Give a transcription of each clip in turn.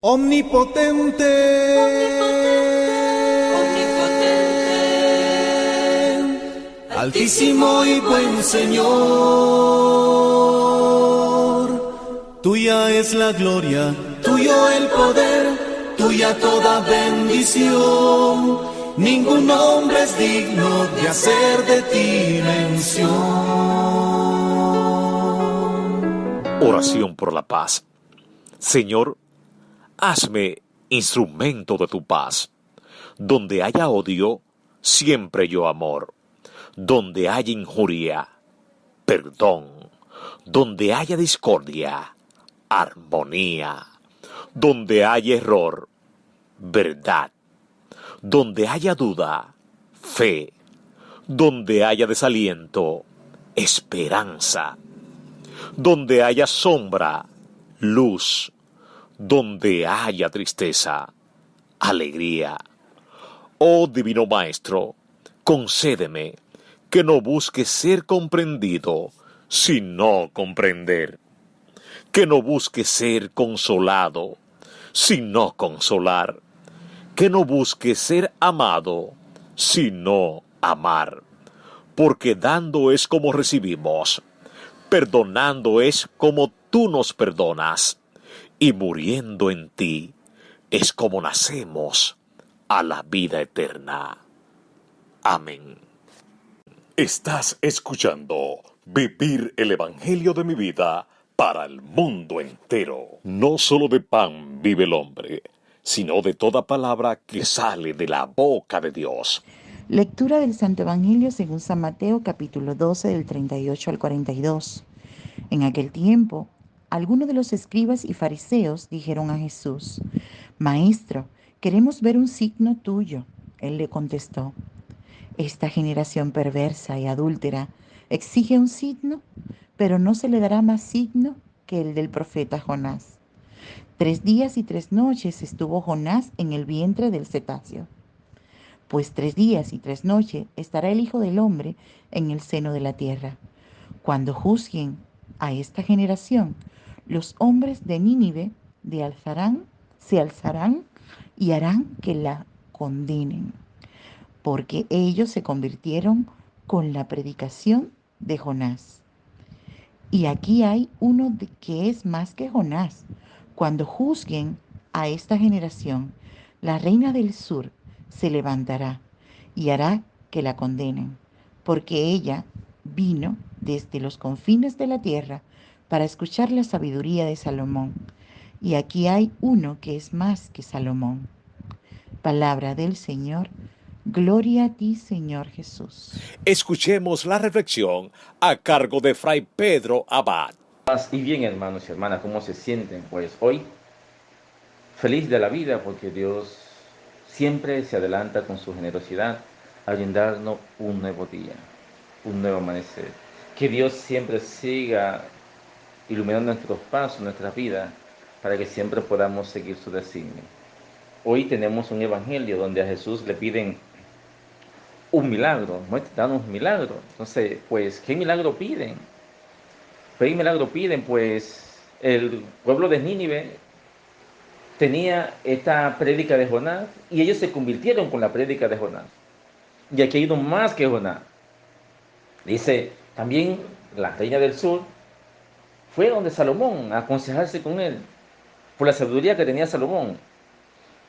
Omnipotente, Altísimo y buen Señor, tuya es la gloria, tuyo el poder, tuya toda bendición. Ningún hombre es digno de hacer de ti mención. Oración por la paz. Señor, hazme instrumento de tu paz. Donde haya odio, siempre yo amor. Donde haya injuria, perdón. Donde haya discordia, armonía. Donde haya error, verdad. Donde haya duda, fe. Donde haya desaliento, esperanza. Donde haya sombra, luz. Donde haya tristeza, alegría. Oh Divino Maestro, concédeme que no busque ser comprendido, sino comprender. Que no busque ser consolado, sino consolar. Que no busque ser amado, sino amar. Porque dando es como recibimos, perdonando es como tú nos perdonas, y muriendo en ti es como nacemos a la vida eterna. Amén. Estás escuchando Vivir el Evangelio de mi vida para el mundo entero. No solo de pan vive el hombre, sino de toda palabra que sale de la boca de Dios. Lectura del Santo Evangelio según San Mateo, capítulo 12, del 38 al 42. En aquel tiempo, algunos de los escribas y fariseos dijeron a Jesús: Maestro, queremos ver un signo tuyo. Él le contestó: Esta generación perversa y adúltera exige un signo, pero no se le dará más signo que el del profeta Jonás. 3 días y 3 noches estuvo Jonás en el vientre del cetáceo. Pues 3 días y 3 noches estará el Hijo del Hombre en el seno de la tierra. Cuando juzguen a esta generación, los hombres de Nínive se alzarán y harán que la condenen, porque ellos se convirtieron con la predicación de Jonás. Y aquí hay uno que es más que Jonás. Cuando juzguen a esta generación, la reina del sur se levantará y hará que la condenen, porque ella vino desde los confines de la tierra para escuchar la sabiduría de Salomón. Y aquí hay uno que es más que Salomón. Palabra del Señor. Gloria a ti, Señor Jesús. Escuchemos la reflexión a cargo de Fray Pedro Abad. Paz y bien, hermanos y hermanas, ¿cómo se sienten? Pues hoy, feliz de la vida, porque Dios siempre se adelanta con su generosidad a brindarnos un nuevo día, un nuevo amanecer. Que Dios siempre siga iluminando nuestros pasos, nuestra vida, para que siempre podamos seguir su designio. Hoy tenemos un evangelio donde a Jesús le piden un milagro, danos un milagro. Entonces, pues, ¿qué milagro piden? ¿Qué milagro piden? Pues el pueblo de Nínive tenía esta prédica de Jonás y ellos se convirtieron con la prédica de Jonás. Y aquí hay uno más que Jonás. Dice, también la reina del sur fue donde Salomón a aconsejarse con él por la sabiduría que tenía Salomón.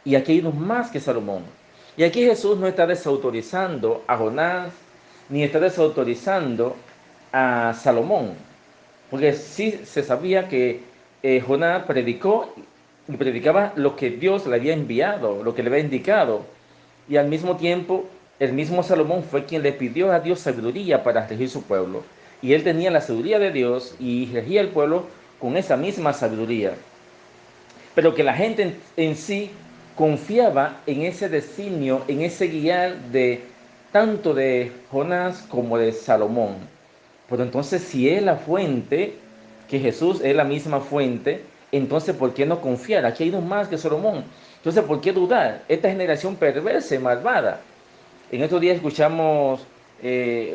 Y aquí hay uno más que Salomón. Y aquí Jesús no está desautorizando a Jonás ni está desautorizando a Salomón, porque sí se sabía que Jonás predicó y predicaba lo que Dios le había enviado, lo que le había indicado. Y al mismo tiempo, el mismo Salomón fue quien le pidió a Dios sabiduría para regir su pueblo. Y él tenía la sabiduría de Dios y regía el pueblo con esa misma sabiduría. Pero que la gente en sí confiaba en ese designio, en ese guiar de tanto de Jonás como de Salomón. Pero entonces, si es la fuente, que Jesús es la misma fuente, entonces ¿por qué no confiar? Aquí hay dos más que Salomón. Entonces, ¿por qué dudar? Esta generación perversa y malvada. En estos días escuchamos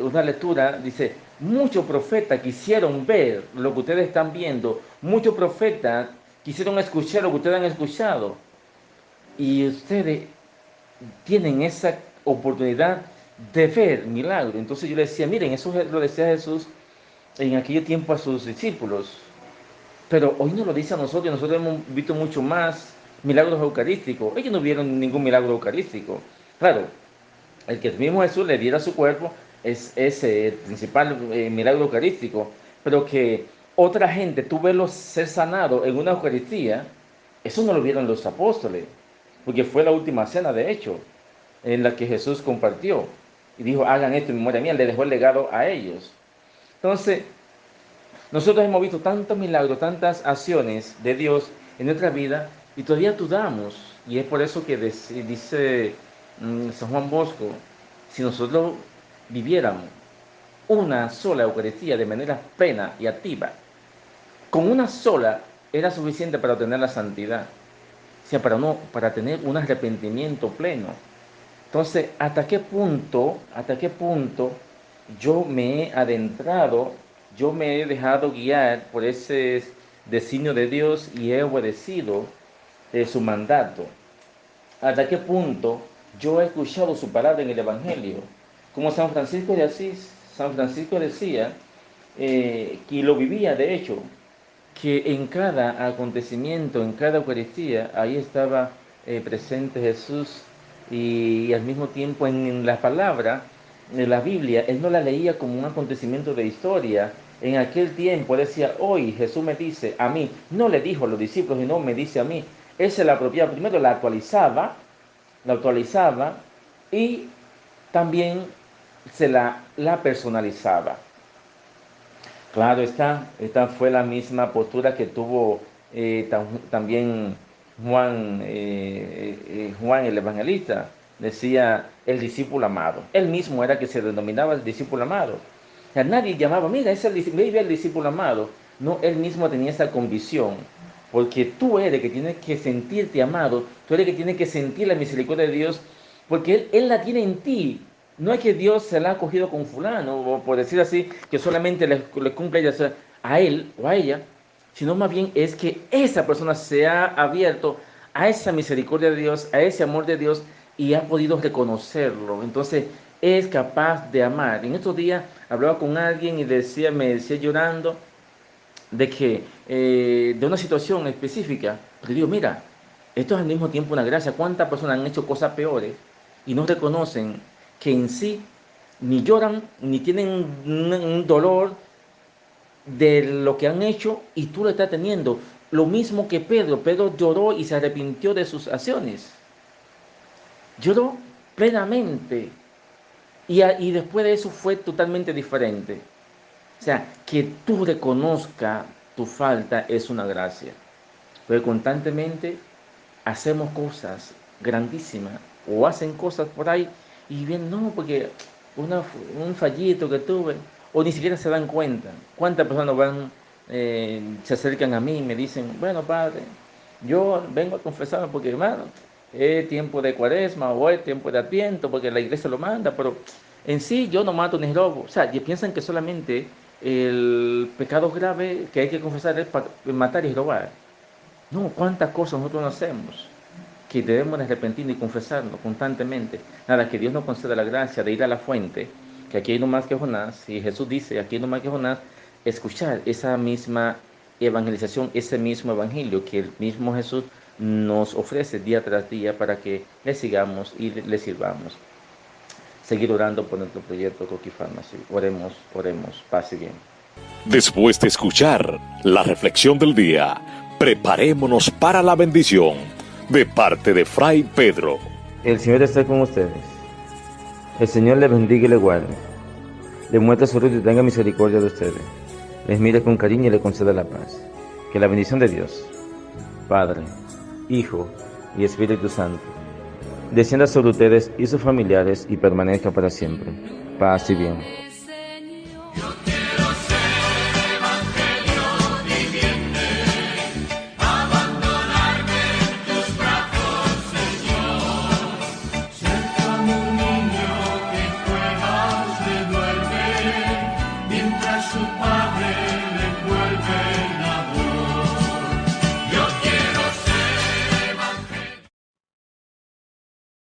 una lectura, dice, muchos profetas quisieron ver lo que ustedes están viendo, muchos profetas quisieron escuchar lo que ustedes han escuchado. Y ustedes tienen esa oportunidad de ver milagro. Entonces yo les decía, miren, eso lo decía Jesús en aquel tiempo a sus discípulos. Pero hoy nos lo dice a nosotros, nosotros hemos visto mucho más milagros eucarísticos. Ellos no vieron ningún milagro eucarístico. Claro, el que el mismo Jesús le diera su cuerpo es ese principal milagro eucarístico. Pero que otra gente, tú verlos ser sanados en una Eucaristía, eso no lo vieron los apóstoles. Porque fue la última cena, de hecho, en la que Jesús compartió. Y dijo, hagan esto en memoria mía, le dejó el legado a ellos. Entonces, nosotros hemos visto tantos milagros, tantas acciones de Dios en nuestra vida y todavía dudamos. Y es por eso que dice San Juan Bosco, si nosotros viviéramos una sola Eucaristía de manera plena y activa, con una sola era suficiente para obtener la santidad, o sea, para tener un arrepentimiento pleno. Entonces, ¿hasta qué punto yo me he adentrado, yo me he dejado guiar por ese designio de Dios y he obedecido su mandato? ¿Hasta qué punto yo he escuchado su palabra en el Evangelio? Como San Francisco de Asís, San Francisco decía, que lo vivía de hecho, que en cada acontecimiento, en cada Eucaristía, ahí estaba presente Jesús y al mismo tiempo en la palabra, en la Biblia, él no la leía como un acontecimiento de historia. En aquel tiempo decía, hoy Jesús me dice a mí, no le dijo a los discípulos, sino me dice a mí. Él se la apropiaba, primero la actualizaba y también la personalizaba. Claro está, esta fue la misma postura que tuvo también Juan el Evangelista. Decía el discípulo amado. Él mismo era que se denominaba el discípulo amado. O sea, nadie llamaba, mira, es el discípulo amado. No, él mismo tenía esa convicción. Porque tú eres que tienes que sentirte amado, tú eres que tienes que sentir la misericordia de Dios, porque Él la tiene en ti. No es que Dios se la ha cogido con fulano, o por decir así, que solamente le cumple a él o a ella, sino más bien es que esa persona se ha abierto a esa misericordia de Dios, a ese amor de Dios, y ha podido reconocerlo. Entonces es capaz de amar. En estos días hablaba con alguien y me decía llorando de que de una situación específica, pero digo, mira, esto es al mismo tiempo una gracia. ¿Cuántas personas han hecho cosas peores y no reconocen que en sí ni lloran ni tienen un dolor de lo que han hecho y tú lo estás teniendo? Lo mismo que Pedro lloró y se arrepintió de sus acciones, lloró plenamente y después de eso fue totalmente diferente. O sea, que tú reconozcas tu falta es una gracia, porque constantemente hacemos cosas grandísimas o hacen cosas por ahí y bien, no, porque un fallito que tuve, o ni siquiera se dan cuenta. ¿Cuántas personas se acercan a mí y me dicen, bueno, padre, yo vengo a confesarme porque, hermano, es tiempo de Cuaresma o es tiempo de Adviento porque la iglesia lo manda, pero en sí yo no mato ni robo? O sea, y piensan que solamente el pecado grave que hay que confesar es matar y robar. No, cuántas cosas nosotros no hacemos que debemos de arrepentirnos y confesarnos constantemente. Nada, que Dios nos conceda la gracia de ir a la fuente, que aquí hay no más que Jonás, y Jesús dice, aquí hay no más que Jonás, escuchar esa misma evangelización, ese mismo evangelio que el mismo Jesús nos ofrece día tras día para que le sigamos y le sirvamos. Seguir orando por nuestro proyecto Coqui Pharmacy. Oremos, paz y bien. Después de escuchar la reflexión del día, preparémonos para la bendición de parte de Fray Pedro. El Señor esté con ustedes. El Señor les bendiga y les guarde. Les muestre su rostro y tenga misericordia de ustedes. Les mire con cariño y les conceda la paz. Que la bendición de Dios, Padre, Hijo y Espíritu Santo, descienda sobre ustedes y sus familiares y permanezca para siempre. Paz y bien.